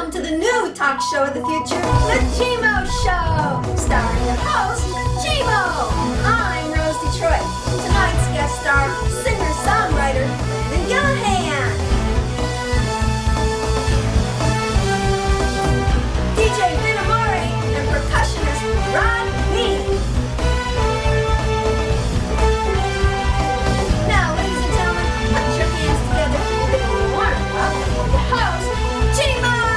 Welcome to the new talk show of the future, the GMo Show, starring your host, GMo. I'm Rose Detroit. Tonight's guest star, singer songwriter Brandon Gillihan, DJ Amore, and percussionist Ron Lee. Now, ladies and gentlemen, put your hands together and give a warm welcome to your host, GMo!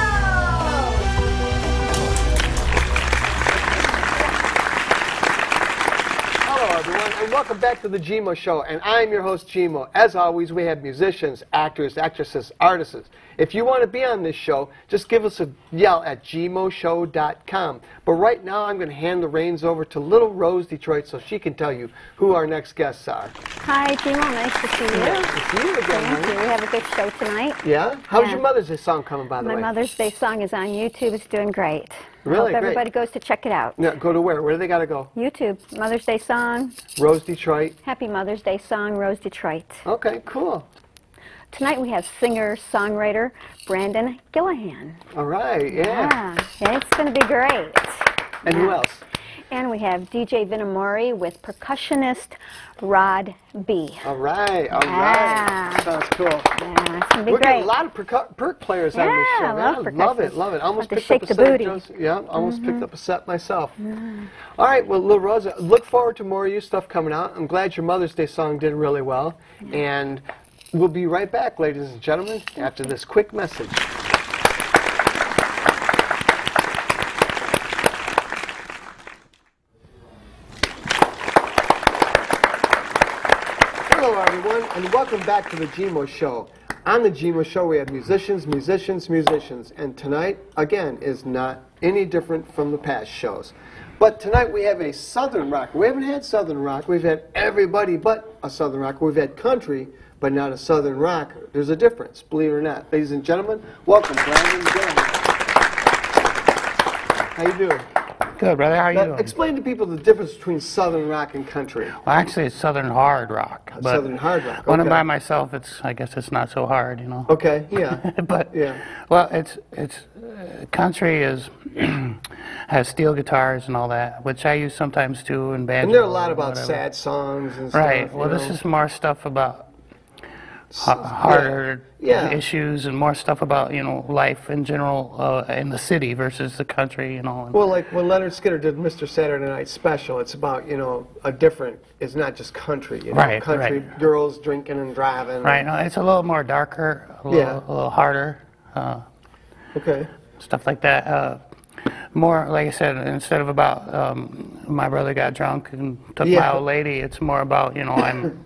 Hello everyone, and welcome back to the GMo Show, and I'm your host GMo. As always, we have musicians, actors, actresses, artists. If you want to be on this show, just give us a yell at gmoshow.com. But right now, I'm going to hand the reins over to little Rose Detroit so she can tell you who our next guests are. Hi, GMo. Nice to see you. Nice to see you again. Thank you. We have a good show tonight. Yeah? How's Yeah. your Mother's Day song coming, by the way? My Mother's Day song is on YouTube. It's doing great. Really? I hope Great. everybody goes to check it out. Yeah, go to where? Where do they got to go? YouTube, Mother's Day song. Rose Detroit. Happy Mother's Day song, Rose Detroit. Okay, cool. Tonight we have singer songwriter Brandon Gillihan. All right, yeah. It's going to be great. And who else? And we have DJ Amore with percussionist Rod B. All right, all Yeah. right. Sounds cool. Yeah, it's going to be We're great. getting a lot of perk players on this show. I love Man. Love it, percussionists. love it. Almost Like to picked shake up a the set booty. of Joe's, yeah, almost picked up a set myself. All right, well, Lil Rosa, look forward to more of your stuff coming out. I'm glad your Mother's Day song did really well. And we'll be right back, ladies and gentlemen, after this quick message. Hello, everyone, and welcome back to the GMO Show. On the GMO Show, we have musicians, and tonight, again, is not any different from the past shows. But tonight we have a Southern rocker. We haven't had Southern rock. We've had everybody but a Southern rocker. We've had country, but not a Southern rocker. There's a difference, believe it or not. Ladies and gentlemen, welcome, Brandon Gillihan. How you doing? Good, brother. How are you Now, doing? explain to people the difference between Southern rock and country. Well, actually, it's Southern hard rock. But Southern hard rock. when I'm Okay. by myself, I guess it's not so hard, you know. Okay, yeah. But Yeah. well, country has steel guitars and all that, which I use sometimes too, and banjo. And there are a lot or about whatever. sad songs and stuff. Right. Well, you this know. is more stuff about harder Yeah. issues and more stuff about life in general in the city versus the country, Well, like when Leonard Skinner did Mr. Saturday Night Special, it's about, a different, it's not just country, Right, country right. girls drinking and driving. Right. No, it's a little more darker, a little harder. Okay. Stuff like that. More, like I said, instead of about my brother got drunk and took my old lady, it's more about, I'm,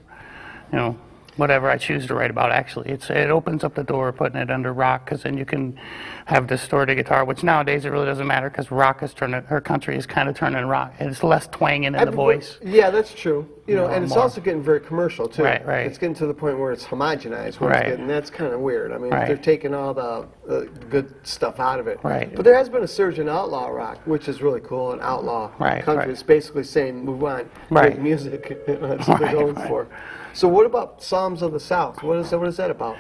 whatever I choose to write about, actually. It opens up the door putting it under rock, because then you can have distorted guitar, which nowadays it really doesn't matter, because rock is turning, her country is kind of turning rock. And it's less twanging in the voice. Yeah, that's true. And it's more. also getting very commercial, too. Right, right. It's getting to the point where it's homogenized. Right. And that's kind of weird. I mean, Right. they're taking all the good stuff out of it. Right. But there has been a surge in outlaw rock, which is really cool, and outlaw country. right. It's basically saying, move on, Right. good music. That's what they're going for. So what about Psalms of the South? What is that about?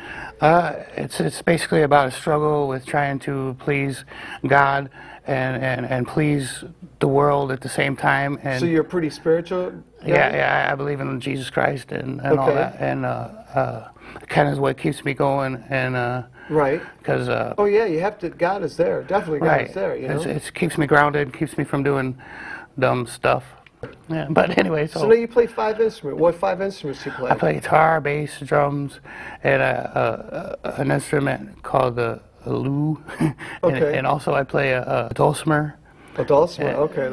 It's basically about a struggle with trying to please God and please the world at the same time. And So you're pretty spiritual? yeah, I believe in Jesus Christ and all that, and kind of what keeps me going. And right. Because Oh yeah, you have to. God is there. Definitely, God is there. It keeps me grounded, keeps me from doing dumb stuff. Yeah, but anyway, So now you play 5 instruments. What 5 instruments do you play? I play guitar, bass, drums, and an instrument called the loo. Okay. And also I play a dulcimer. A dulcimer. Okay,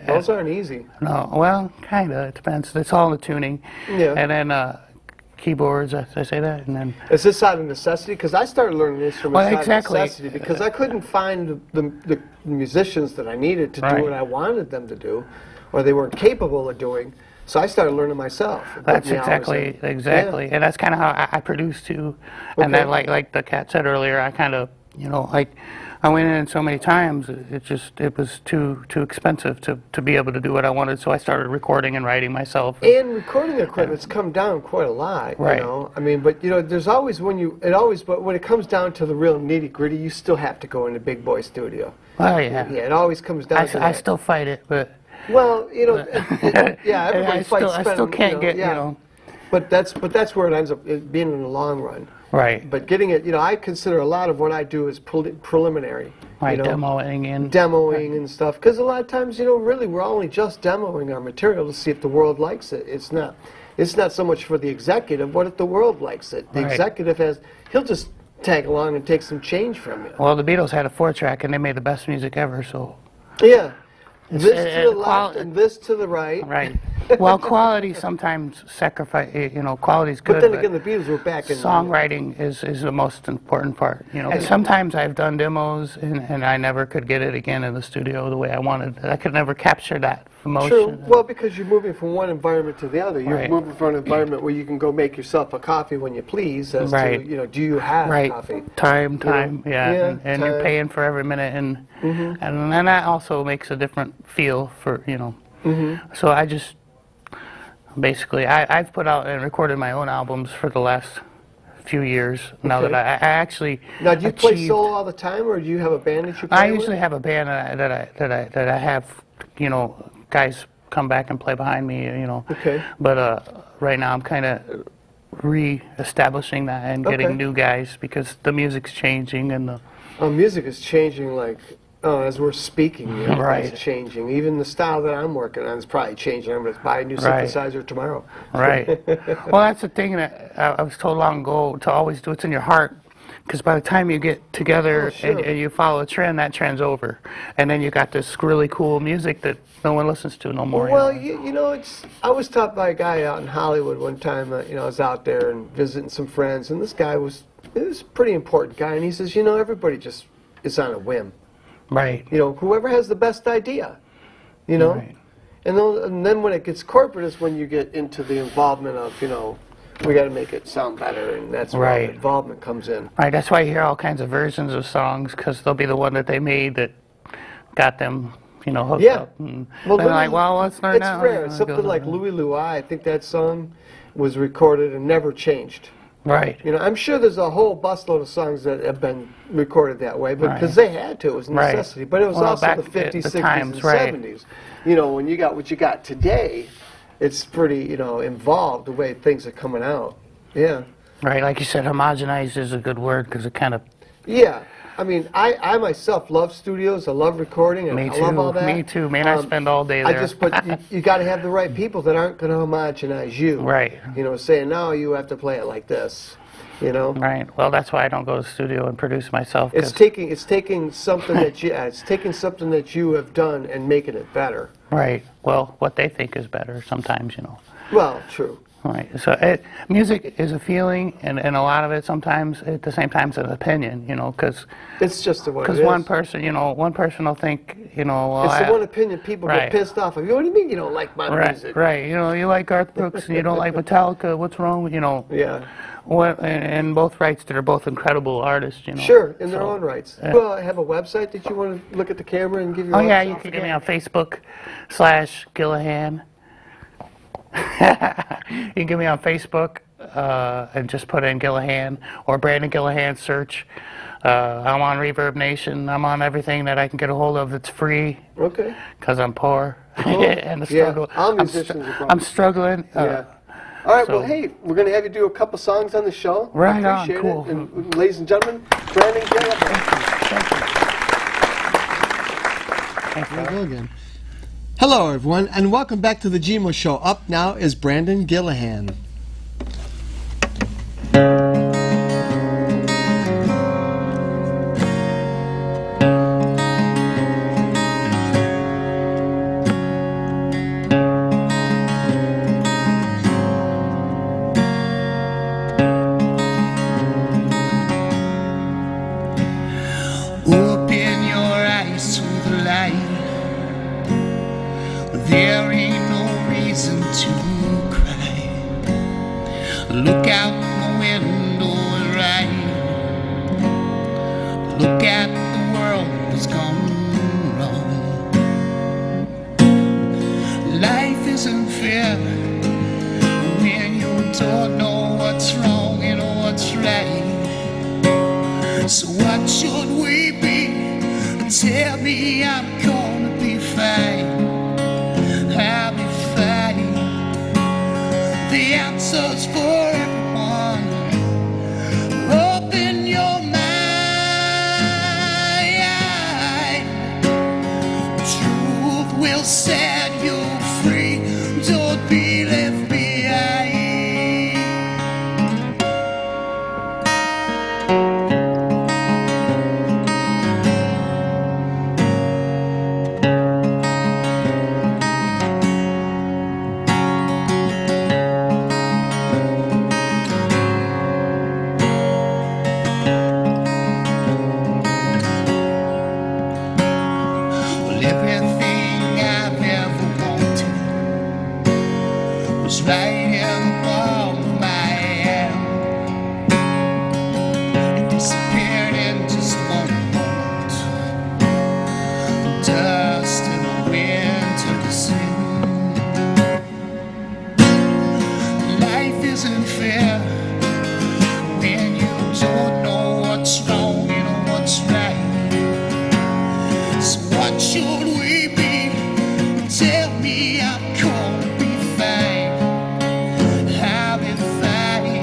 those aren't easy. No, well, kind of. It depends. It's all in the tuning. Yeah. And then keyboards, did I say that? And then Is this out of necessity? Because I started learning instruments out exactly. of necessity because I couldn't find the musicians that I needed to do what I wanted them to do, or they weren't capable of doing. So I started learning myself. That's exactly, Yeah. and that's kind of how I produce too. And then, like the cat said earlier, I kind of you know, like I went in so many times, it was too expensive to be able to do what I wanted. So I started recording and writing myself. And recording equipment's come down quite a lot, Right. you know. I mean, but you know, there's always but when it comes down to the real nitty gritty, you still have to go in the big boy studio. Oh yeah. Yeah, it always comes down to that. I still fight it, but well, you know, yeah, everybody fights. I still can't get, yeah. you know. But that's where it ends up being in the long run. Right. But getting it, you know, I consider a lot of what I do is preliminary. Right, you know, demoing and stuff. Because a lot of times, you know, really we're only just demoing our material to see if the world likes it. It's not so much for the executive, what if the world likes it? The executive he'll just tag along and take some change from you. Well, the Beatles had a 4-track and they made the best music ever, so. Yeah. This to the left and this to the right. Right. Well, quality sometimes sacrifice, you know, quality's good. But then again, the Beatles were back in... Songwriting is the most important part, you know. And sometimes I've done demos and I never could get it again in the studio the way I wanted. I could never capture that emotion. True. Well, because you're moving from one environment to the other. You're moving from an environment where you can go make yourself a coffee when you please, as to, you know, do you have coffee? Time, yeah, and time. you're paying for every minute, and then that also makes a different feel for, you know. So I just, basically, I've put out and recorded my own albums for the last few years. Now that I actually Now, do you play solo all the time, or do you have a band that you play I with? usually have a band that I have, you know, guys come back and play behind me, you know. Okay. But right now I'm kind of re-establishing that and getting new guys because the music's changing and the music is changing like as we're speaking. You know, it's changing. Even the style that I'm working on is probably changing. I'm going to buy a new synthesizer tomorrow. Right. Well, that's the thing that I was told long ago, to always do what's in your heart. Because by the time you get together and you follow a trend, that trend's over. And then you got this really cool music that no one listens to no more. Well, you know, I was taught by a guy out in Hollywood one time. You know, I was out there and visiting some friends, and this guy was a pretty important guy. And he says, you know, everybody just is on a whim. Right. You know, whoever has the best idea, you know. Right. And then when it gets corporate is when you get into the involvement of, you know, we got to make it sound better, and that's where the involvement comes in. Right, that's why you hear all kinds of versions of songs, because they'll be the one that they made that got them, you know, hooked up. And well, they're like, well, let's learn that. It's rare. Something like Louie Louie, I think that song was recorded and never changed. Right. You know, I'm sure there's a whole busload of songs that have been recorded that way, but because they had to, it was a necessity. But it was also the 50s, 60s, and 70s. You know, when you got what you got today, it's pretty, you know, involved the way things are coming out. Yeah. Right, like you said, homogenized is a good word because it kind of... Yeah. I mean, I myself love studios. I love recording. And I love all that. Me too. Man, I spend all day there. But you got to have the right people that aren't going to homogenize you. Right. You know, saying, no, you have to play it like this. You know. Right. Well, that's why I don't go to the studio and produce myself. It's taking something that you have done and making it better. Right. Well, what they think is better sometimes, you know. Well, true. Right. So music is a feeling, and a lot of it sometimes at the same time is an opinion, you know, because it's just the way it is. Because one person will think, you know, well, it's the one opinion people get pissed off of. What do you mean you don't like my music? Right. You know, you like Garth Brooks and you don't like Metallica. What's wrong with, you know? Yeah. And both rights, they're both incredible artists, you know. Sure, in their own rights. Well, I have a website that you want to look at the camera and give your you can get me on Facebook/Gillihan. You can get me on Facebook and just put in Gillihan or Brandon Gillihan search. I'm on Reverb Nation. I'm on everything that I can get a hold of that's free. Okay. Because I'm poor. Cool. And the struggle. All musicians are I'm struggling. All right, well, hey, we're going to have you do a couple songs on the show. Right on, cool. And ladies and gentlemen, Brandon Gillihan. Thank you. There we go again. Hello, everyone, and welcome back to the GMO Show. Up now is Brandon Gillihan. Open your eyes to the light. There ain't no reason to cry. Look out the window and right. look at the world has gone wrong. Life isn't fair when you don't know what's wrong and what's right. So what should we be? Tell me I'm gonna be fine. I'll be fine. The answer's for everyone. Open your mind. Truth will set you free. Don't be left behind. Everything I've ever wanted was right in the palm of my hand. It disappeared in just one moment. Dust in the wind took the scene. Life isn't fair when you don't know what's wrong and what's right. So what should we be? Tell me I'm gonna be fine. I'll be fine.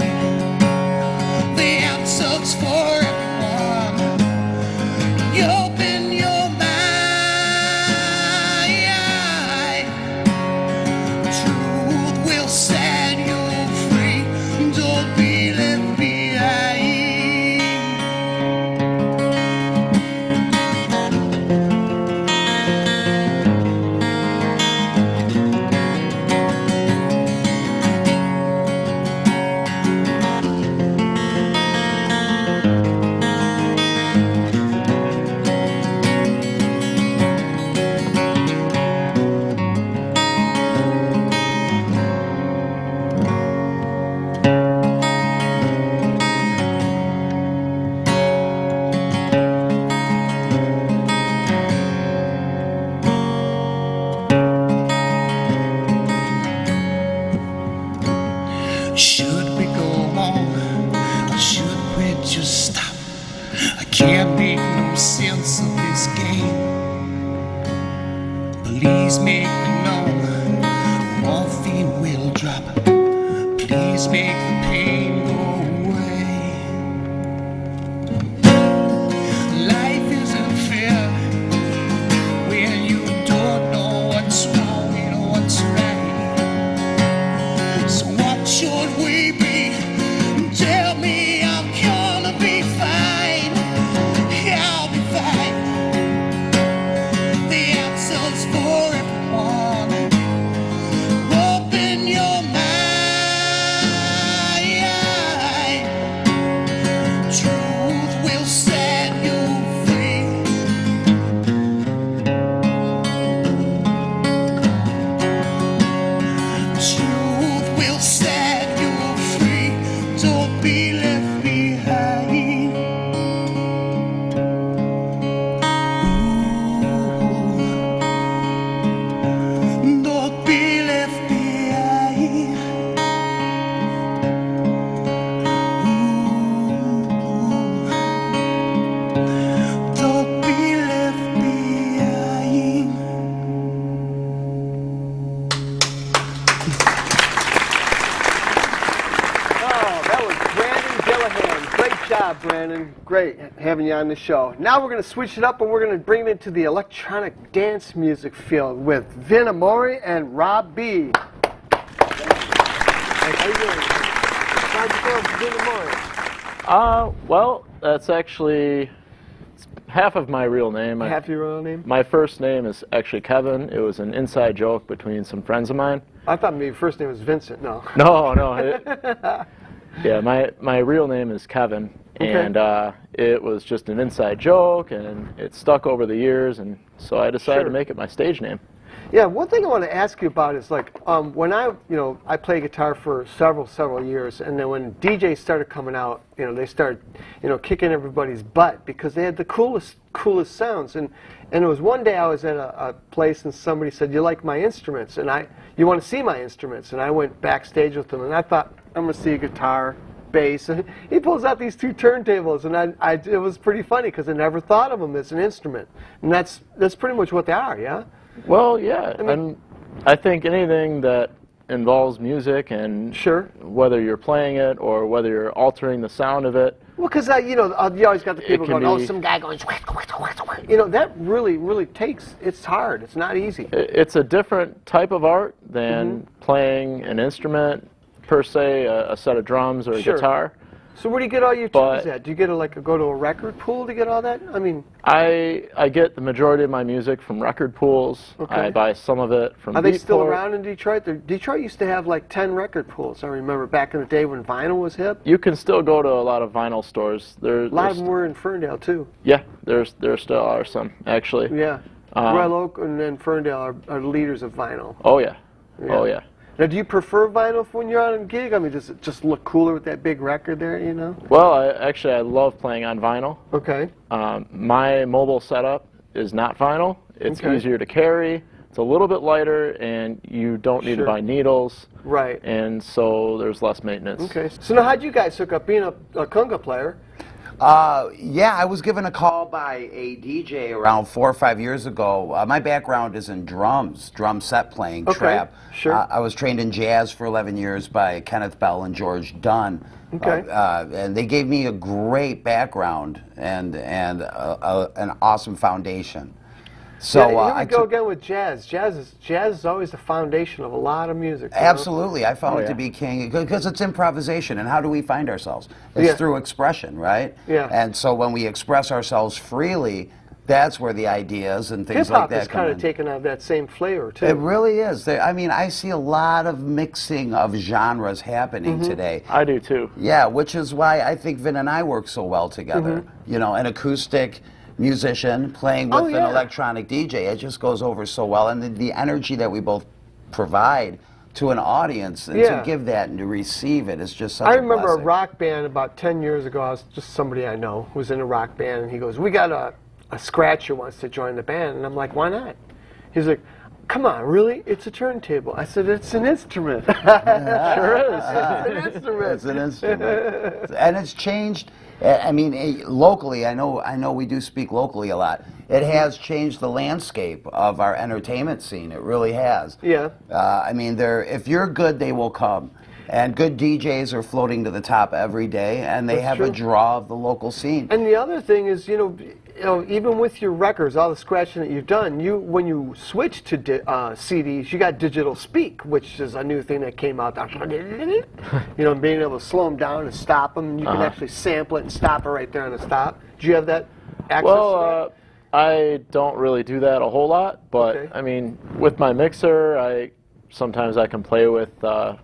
The answer's for everyone. You open your mind. Truth will set you free. Don't be left behind. Should we go on, or should we just stop? I can't make no sense of this game. Please make me know morphine will drop. Please make the pain go away. Life isn't fair when you don't know what's wrong and what's right. So what should we be? Tell me I'm gonna be fine. I'll be fine. The answer's for everyone. Open your mind. Truth will set you free. Truth will set you free. Don't be left behind. Ooh. Don't be left behind. Ooh. Don't be left behind. Oh, that was Brandon Gillihan. Great job, Brandon. Great having you on the show. Now we're going to switch it up and we're going to bring it into the electronic dance music field with Vin Amore and Rob B. How you doing? How'd you go, Vin Amore? Well, that's actually half of my real name. Half your real name? My first name is actually Kevin. It was an inside joke between some friends of mine. I thought maybe your first name was Vincent. No. No. Yeah, my real name is Kevin, Okay. and it was just an inside joke, and it stuck over the years, and so I decided to Sure. make it my stage name. Yeah, one thing I want to ask you about is like when I played guitar for several years, and then when DJs started coming out, they started kicking everybody's butt because they had the coolest sounds. And it was one day I was at a place and somebody said, "You like my instruments?" And you want to see my instruments? And I went backstage with them, and I thought, I'm going to see a guitar, bass, and he pulls out these 2 turntables, and it was pretty funny because I never thought of them as an instrument, and that's pretty much what they are, yeah. Well, yeah, I think anything that involves music and sure, whether you're playing it or whether you're altering the sound of it. Well, because you always got the people going, oh, some guy going, that really takes. It's hard. It's not easy. It's a different type of art than playing an instrument per se, a set of drums or a guitar. So where do you get all your tunes at? Do you get go to a record pool to get all that? I mean, I get the majority of my music from record pools. Okay. I buy some of it from Are they still around in Detroit? Detroit used to have like 10 record pools. I remember back in the day when vinyl was hip. You can still go to a lot of vinyl stores. A lot of them were in Ferndale too. Yeah, there still are some actually. Yeah, Royal Oak and then Ferndale are leaders of vinyl. Oh yeah, oh yeah. Now, do you prefer vinyl when you're on a gig? I mean, does it just look cooler with that big record there, Well, I love playing on vinyl. Okay. My mobile setup is not vinyl. It's easier to carry. It's a little bit lighter, and you don't need to buy needles. Right. And so there's less maintenance. Okay. So now, how'd you guys hook up being a conga player? Yeah, I was given a call by a DJ around 4 or 5 years ago. My background is in drums, drum set playing, trap. Sure. I was trained in jazz for 11 years by Kenneth Bell and George Dunn. Okay. And they gave me a great background and an awesome foundation. So here we go again with jazz. Jazz is always the foundation of a lot of music. Absolutely, I found it to be king because it's improvisation. And how do we find ourselves? It's through expression, right? Yeah. And so when we express ourselves freely, that's where the ideas and things Hip-hop like that is come in. kind of taken on that same flavor too. It really is. I mean, I see a lot of mixing of genres happening today. I do too. Yeah, which is why I think Vin and I work so well together. An acoustic musician playing with an electronic DJ, it just goes over so well, and the energy that we both provide to an audience and to give that and to receive it is just such I a remember blessing. a rock band about 10 years ago. I was just somebody I know who was in a rock band, and he goes, "We got a scratcher wants to join the band," and I'm like, "Why not?" He's like, "Come on, really? It's a turntable." I said, "It's an instrument." Sure is. It's an instrument. It's an instrument, and it's changed. I mean, locally, I know we do speak locally a lot. It has changed the landscape of our entertainment scene. It really has. Yeah. I mean, if you're good, they will come. And good DJs are floating to the top every day, and they have a draw of the local scene. And the other thing is, even with your records, all the scratching that you've done, when you switch to CDs, you got digital speak, which is a new thing that came out. Being able to slow them down and stop them. You can actually sample it and stop it right there on the stop. Do you have that access to that? I don't really do that a whole lot, but I mean, with my mixer, sometimes I can play with the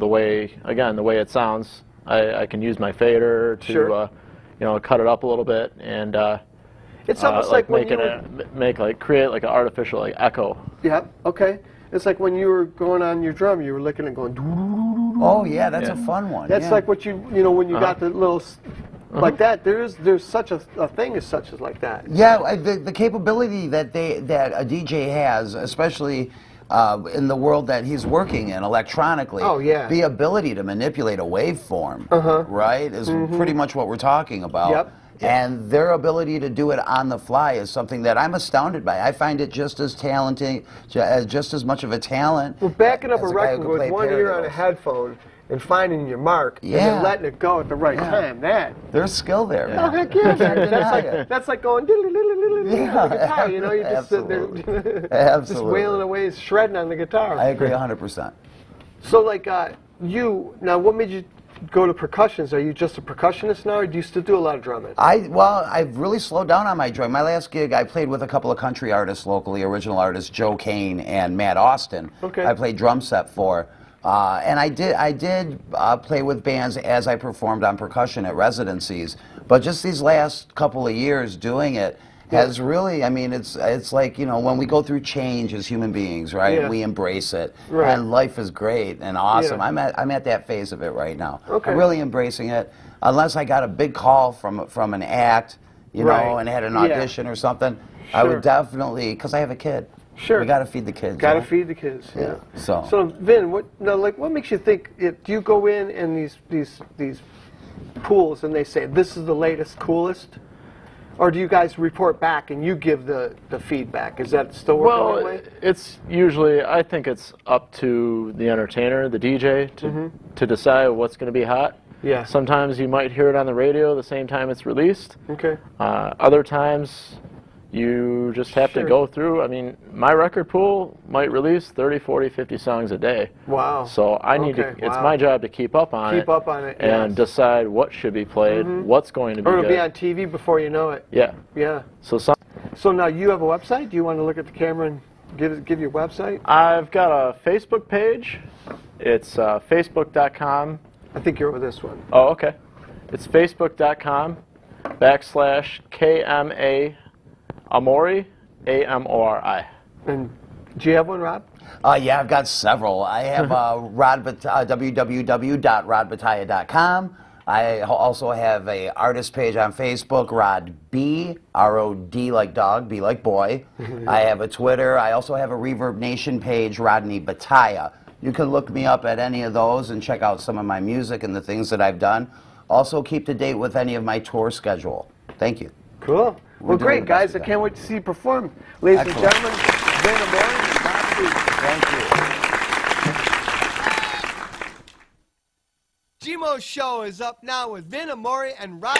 way it sounds. I can use my fader to cut it up a little bit and it's almost like when create like an artificial echo. Yeah. Okay. It's like when you were going on your drum, you were licking and going. Oh yeah, that's a fun one. That's like what when you got the little. Like that, there's such a thing as such as like that. Yeah, the capability that a DJ has, especially in the world that he's working in electronically. Oh yeah. The ability to manipulate a waveform, right, is pretty much what we're talking about. Yep. And their ability to do it on the fly is something that I'm astounded by. I find it just as talented, just as much of a talent. Well, backing up a as guy who record can with play one ear on a paradiddles. headphone and finding your mark and then letting it go at the right time. There's skill there, man. Oh, heck yeah. That's like going on the guitar, you just sit there just wailing away, shredding on the guitar. I agree 100%. So like now what made you go to percussions? Are you just a percussionist now, or do you still do a lot of drumming? I've really slowed down on my drum. My last gig, I played with a couple of country artists locally, original artists, Joe Kane and Matt Austin. Okay. I played drum set for. And I did play with bands as I performed on percussion at residencies. But just these last couple of years doing it has really, I mean, it's like, you know, when we go through change as human beings, right? Yeah. We embrace it, Right. and life is great and awesome. Yeah. I'm at that phase of it right now. Okay. I'm really embracing it. Unless I got a big call from an act, you know, Right. and had an Yeah. audition or something, I Sure. would definitely, because I have a kid. Sure. We got to feed the kids. Got to yeah? feed the kids. Yeah. So Vin, what makes you think? Do you go in these pools and they say this is the latest, coolest, or do you guys report back and you give the feedback? Is that still working that way? It's usually, I think it's up to the entertainer, the DJ, to decide what's going to be hot. Yeah. Sometimes you might hear it on the radio the same time it's released. Okay. Other times you just have to go through. I mean, my record pool might release 30, 40, 50 songs a day. Wow. So I need to, it's my job to keep up on it. Keep up on it, and decide what should be played, what's going to be Or it'll good. be on TV before you know it. Yeah. Yeah. So So now you have a website? Do you want to look at the camera and give your website? I've got a Facebook page. It's facebook.com. I think you're with this one. Oh, okay. It's facebook.com/KMA Amore, A-M-O-R-I. And do you have one, Rob? yeah, I've got several. I have www.rodbataya.com. I also have a artist page on Facebook, Rod B, R-O-D like dog, B like boy. I have a Twitter. I also have a Reverb Nation page, Rodney Bataya. You can look me up at any of those and check out some of my music and the things that I've done. Also keep to date with any of my tour schedule. Thank you. Cool. Well, great, guys. I can't wait to see you perform. Ladies and gentlemen, Vin Amore. Thank you. GMO Show is up now with Vin Amore and Rob.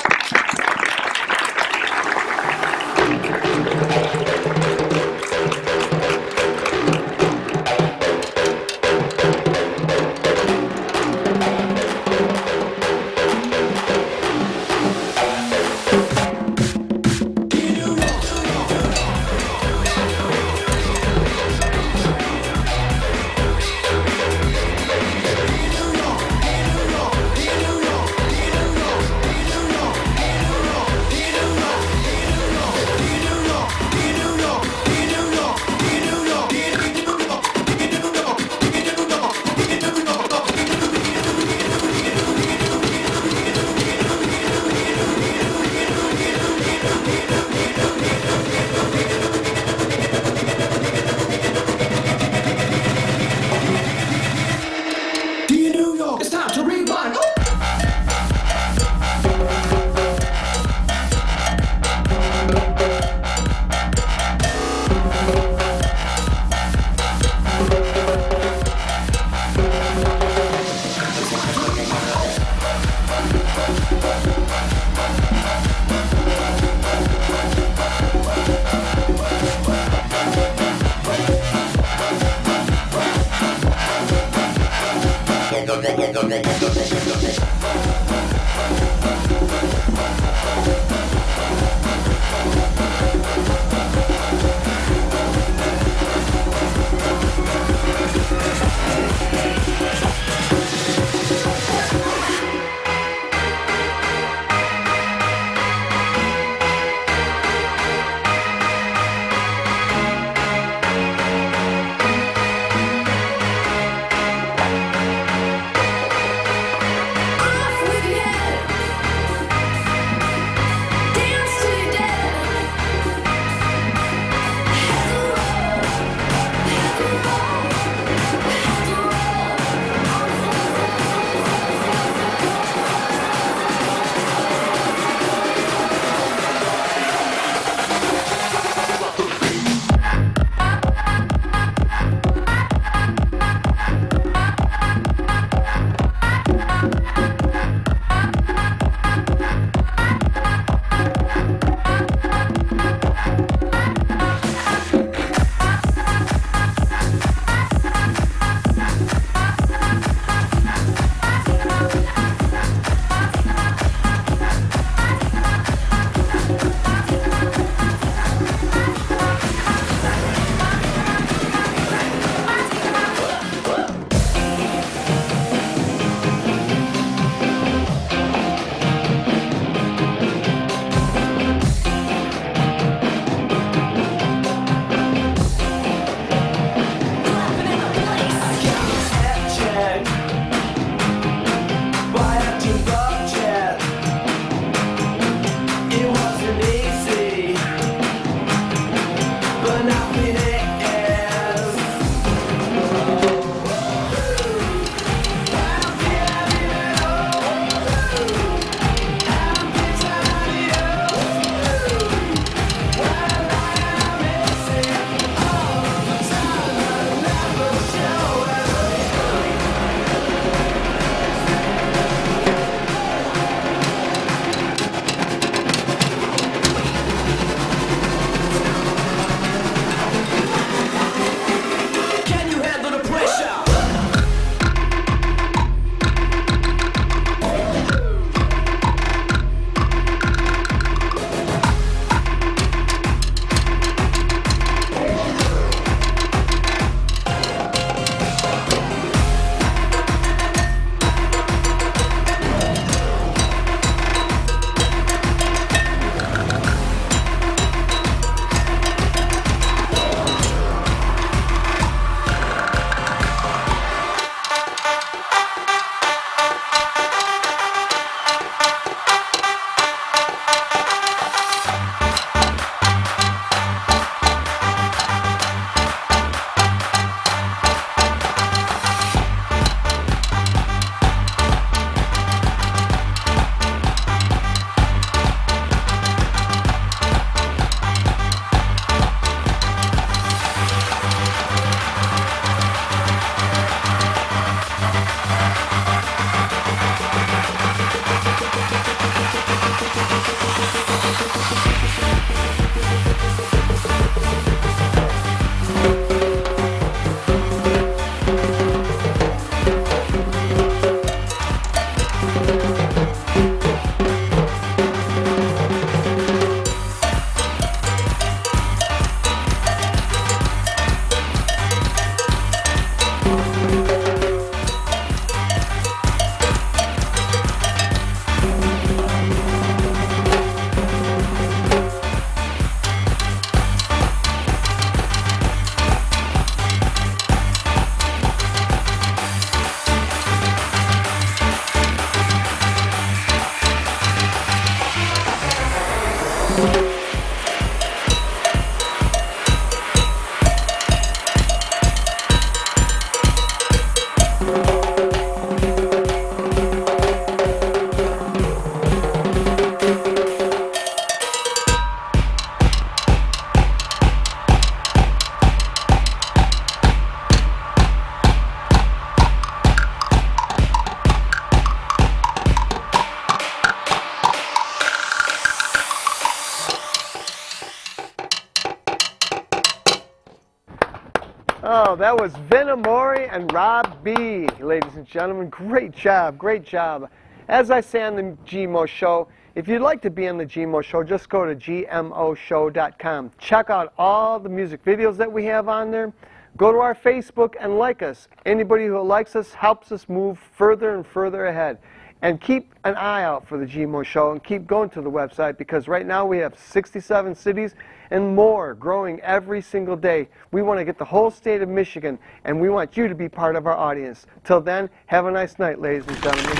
Oh, that was Vin Amore and Rob B. Ladies and gentlemen, great job, great job. As I say on the GMO Show, if you'd like to be on the GMO Show, just go to gmoshow.com. Check out all the music videos that we have on there. Go to our Facebook and like us. Anybody who likes us helps us move further and further ahead. And keep an eye out for the GMO Show and keep going to the website, because right now we have 67 cities and more growing every single day. We want to get the whole state of Michigan, and we want you to be part of our audience. Till then, have a nice night, ladies and gentlemen.